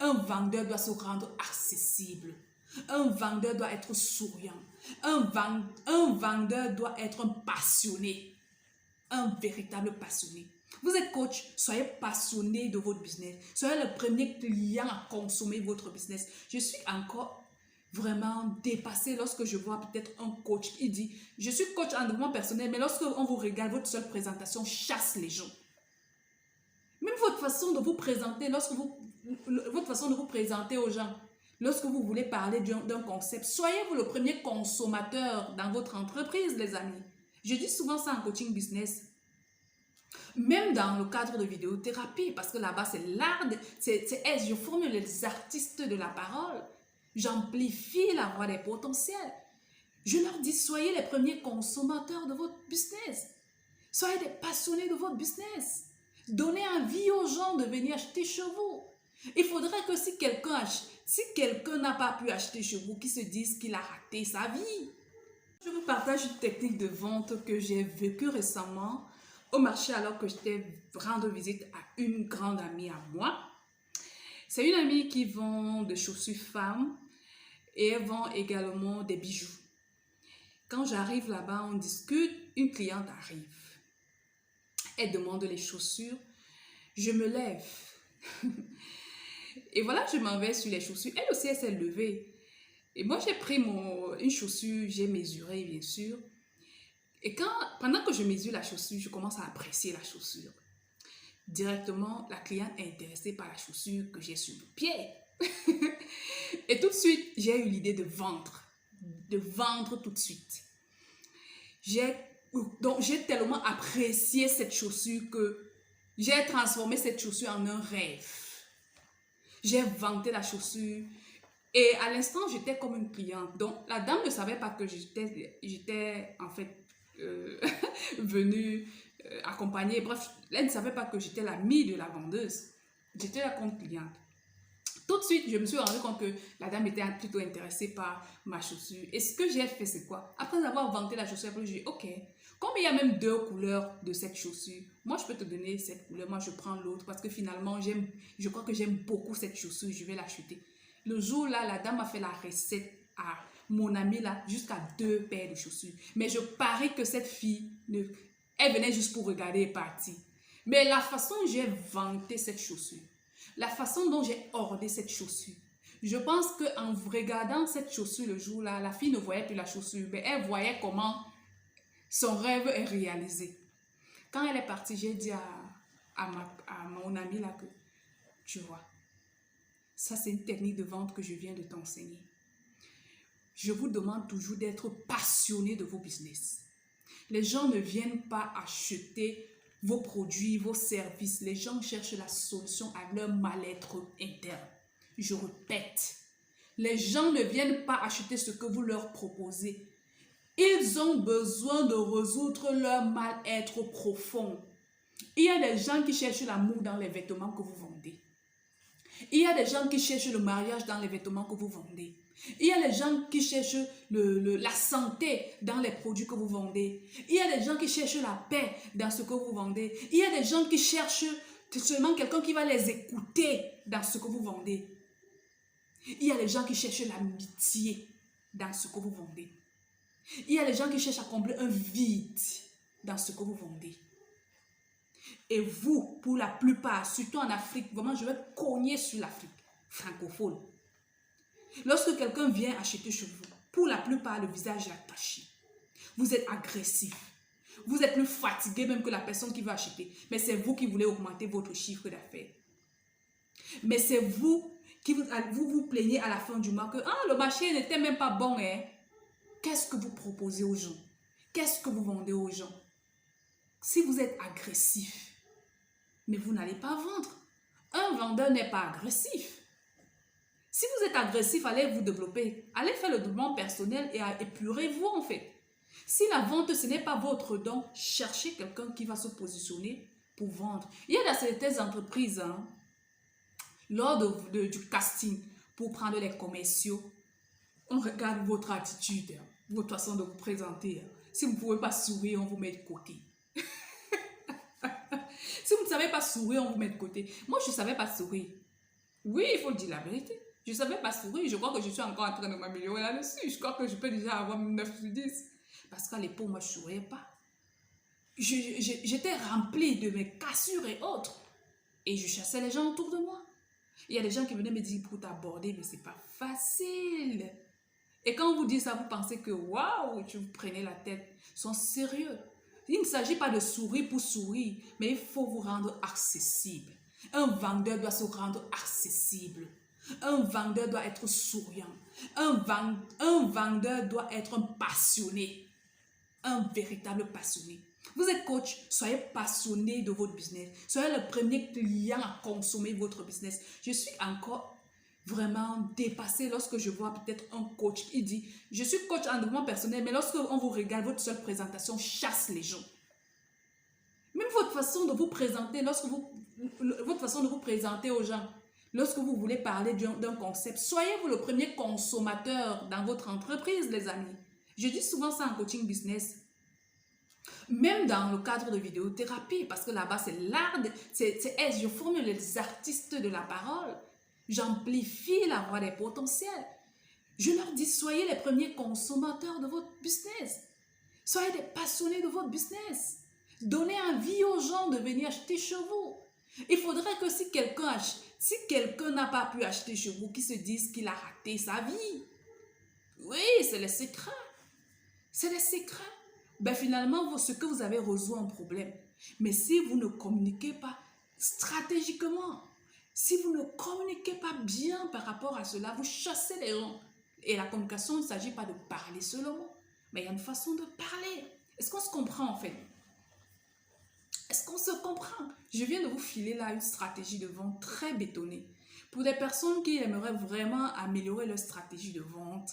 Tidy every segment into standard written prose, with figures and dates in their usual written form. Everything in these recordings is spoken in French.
Un vendeur doit se rendre accessible. Un vendeur doit être souriant. Un vendeur doit être un passionné. Un véritable passionné. Vous êtes coach, soyez passionné de votre business. Soyez le premier client à consommer votre business. Je suis encore vraiment dépassée lorsque je vois peut-être un coach qui dit « Je suis coach en développement personnel, mais lorsque on vous regarde, votre seule présentation chasse les gens. » Même votre façon de vous présenter, votre façon de vous présenter aux gens, lorsque vous voulez parler d'un concept, soyez-vous le premier consommateur dans votre entreprise, les amis. Je dis souvent ça en coaching business. Même dans le cadre de vidéothérapie, parce que là-bas, c'est l'art, je forme les artistes de la parole. J'amplifie la voix des potentiels. Je leur dis, soyez les premiers consommateurs de votre business. Soyez des passionnés de votre business. Donnez envie aux gens de venir acheter chez vous. Il faudrait que si quelqu'un n'a pas pu acheter chez vous, qu'il se dise qu'il a raté sa vie. Je vous partage une technique de vente que j'ai vécue récemment au marché alors que j'étais rendre visite à une grande amie à moi. C'est une amie qui vend des chaussures femmes et elle vend également des bijoux. Quand j'arrive là-bas, on discute, une cliente arrive. Elle demande les chaussures, je me lève. Et voilà, je m'en vais sur les chaussures. Elle aussi, elle s'est levée. Et moi, j'ai pris une chaussure, j'ai mesuré bien sûr. Et pendant que je mesure la chaussure, je commence à apprécier la chaussure. Directement, la cliente est intéressée par la chaussure que j'ai sur le pied. Et tout de suite, j'ai eu l'idée de vendre. De vendre tout de suite. Donc, j'ai tellement apprécié cette chaussure que j'ai transformé cette chaussure en un rêve. J'ai vanté la chaussure. Et à l'instant, j'étais comme une cliente. Donc, la dame ne savait pas que j'étais en fait venue accompagner. Bref, elle ne savait pas que j'étais l'amie de la vendeuse. J'étais la compte cliente. Tout de suite, je me suis rendu compte que la dame était plutôt intéressée par ma chaussure. Et ce que j'ai fait, c'est quoi? Après avoir vanté la chaussure, je dis, ok, comme il y a même 2 couleurs de cette chaussure, moi, je peux te donner cette couleur, moi, je prends l'autre parce que finalement, je crois que j'aime beaucoup cette chaussure, je vais l'acheter. Le jour-là, la dame a fait la recette à mon amie là, jusqu'à 2 paires de chaussures. Mais je parie que cette fille, elle venait juste pour regarder et partir. Mais la façon dont j'ai vanté cette chaussure, la façon dont j'ai ordonné cette chaussure, je pense qu'en regardant cette chaussure le jour-là, la fille ne voyait plus la chaussure, mais elle voyait comment son rêve est réalisé. Quand elle est partie, j'ai dit à mon amie là que, tu vois, ça c'est une technique de vente que je viens de t'enseigner. Je vous demande toujours d'être passionné de vos business. Les gens ne viennent pas acheter vos produits, vos services. Les gens cherchent la solution à leur mal-être interne. Je répète, les gens ne viennent pas acheter ce que vous leur proposez. Ils ont besoin de résoudre leur mal-être profond. Il y a des gens qui cherchent l'amour dans les vêtements que vous vendez. Il y a des gens qui cherchent le mariage dans les vêtements que vous vendez. Il y a des gens qui cherchent la santé dans les produits que vous vendez. Il y a des gens qui cherchent la paix dans ce que vous vendez. Il y a des gens qui cherchent seulement quelqu'un qui va les écouter dans ce que vous vendez. Il y a des gens qui cherchent l'amitié dans ce que vous vendez. Il y a des gens qui cherchent à combler un vide dans ce que vous vendez. Et vous, pour la plupart, surtout en Afrique, vraiment, je vais cogner sur l'Afrique francophone. Lorsque quelqu'un vient acheter chez vous, pour la plupart, le visage est attaché. Vous êtes agressif. Vous êtes plus fatigué même que la personne qui va acheter. Mais c'est vous qui voulez augmenter votre chiffre d'affaires. Mais c'est vous qui vous plaignez à la fin du mois que le marché n'était même pas bon. Hein? Qu'est-ce que vous proposez aux gens? Qu'est-ce que vous vendez aux gens? Si vous êtes agressif, mais vous n'allez pas vendre. Un vendeur n'est pas agressif. Si vous êtes agressif, allez vous développer. Allez faire le développement personnel et épurez-vous en fait. Si la vente, ce n'est pas votre don, cherchez quelqu'un qui va se positionner pour vendre. Il y a dans certaines entreprises, lors du casting, pour prendre les commerciaux, on regarde votre attitude, votre façon de vous présenter. Si vous ne pouvez pas sourire, on vous met de côté. Si vous ne savez pas sourire, on vous met de côté. Moi, je ne savais pas sourire. Oui, il faut dire la vérité. Je ne savais pas sourire. Je crois que je suis encore en train de m'améliorer là-dessus. Je crois que je peux déjà avoir 9 sur 10. Parce qu'à l'époque, moi, je ne souriais pas. J'étais remplie de mes cassures et autres. Et je chassais les gens autour de moi. Il y a des gens qui venaient me dire pour t'aborder, mais c'est pas facile. Et quand on vous dit ça, vous pensez que waouh, tu vous prenez la tête. Ils sont sérieux. Il ne s'agit pas de sourire pour sourire, mais il faut vous rendre accessible. Un vendeur doit se rendre accessible. Un vendeur doit être souriant. Un vendeur doit être un passionné. Un véritable passionné. Vous êtes coach, soyez passionné de votre business. Soyez le premier client à consommer votre business. Je suis encore vraiment dépassée lorsque je vois peut-être un coach qui dit « Je suis coach en développement personnel, mais lorsque on vous regarde, votre seule présentation chasse les gens. » Même votre façon de vous présenter, votre façon de vous présenter aux gens, lorsque vous voulez parler d'un concept, soyez-vous le premier consommateur dans votre entreprise, les amis. Je dis souvent ça en coaching business. Même dans le cadre de vidéothérapie, parce que là-bas, c'est l'art, je forme les artistes de la parole. J'amplifie la voix des potentiels. Je leur dis, soyez les premiers consommateurs de votre business. Soyez des passionnés de votre business. Donnez envie aux gens de venir acheter chez vous. Il faudrait que si quelqu'un n'a pas pu acheter chez vous, qu'il se dise qu'il a raté sa vie. Oui, c'est le secret. C'est le secret. Ben finalement, ce que vous avez résolu un problème. Mais si vous ne communiquez pas stratégiquement, si vous ne communiquez pas bien par rapport à cela, vous chassez les gens. Et la communication, il ne s'agit pas de parler seulement, mais il y a une façon de parler. Est-ce qu'on se comprend en fait? Est-ce qu'on se comprend? Je viens de vous filer là une stratégie de vente très bétonnée. Pour des personnes qui aimeraient vraiment améliorer leur stratégie de vente,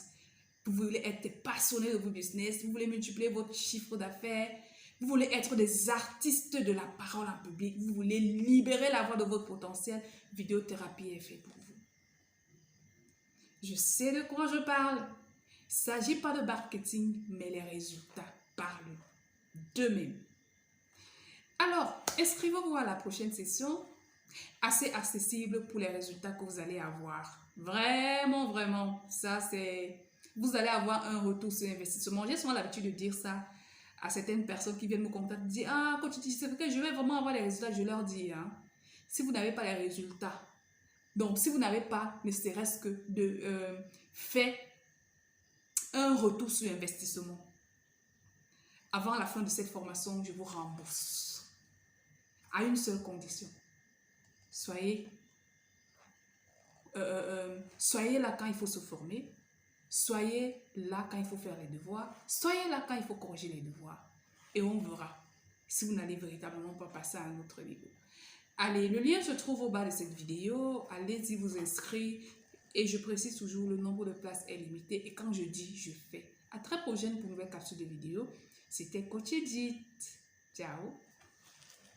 vous voulez être passionné de vos business, vous voulez multiplier votre chiffre d'affaires, vous voulez être des artistes de la parole en public, vous voulez libérer la voix de votre potentiel, vidéothérapie est fait pour vous. Je sais de quoi je parle. Il ne s'agit pas de marketing, mais les résultats parlent d'eux-mêmes. Alors, inscrivez-vous à la prochaine session, assez accessible pour les résultats que vous allez avoir. Vraiment, vraiment, ça c'est... Vous allez avoir un retour sur investissement. J'ai souvent l'habitude de dire ça à certaines personnes qui viennent me contacter, dire « Ah, quand tu dis c'est que je vais vraiment avoir les résultats », je leur dis hein, si vous n'avez pas les résultats, donc si vous n'avez pas ne serait-ce que de faire un retour sur investissement, avant la fin de cette formation, je vous rembourse à une seule condition. Soyez là quand il faut se former. Soyez là quand il faut faire les devoirs. Soyez là quand il faut corriger les devoirs. Et on verra si vous n'allez véritablement pas passer à un autre niveau. Allez, le lien se trouve au bas de cette vidéo. Allez-y vous inscrire. Et je précise toujours, le nombre de places est limité. Et quand je dis, je fais. À très prochaine pour une nouvelle capsule de vidéo. C'était Coach Edith. Ciao.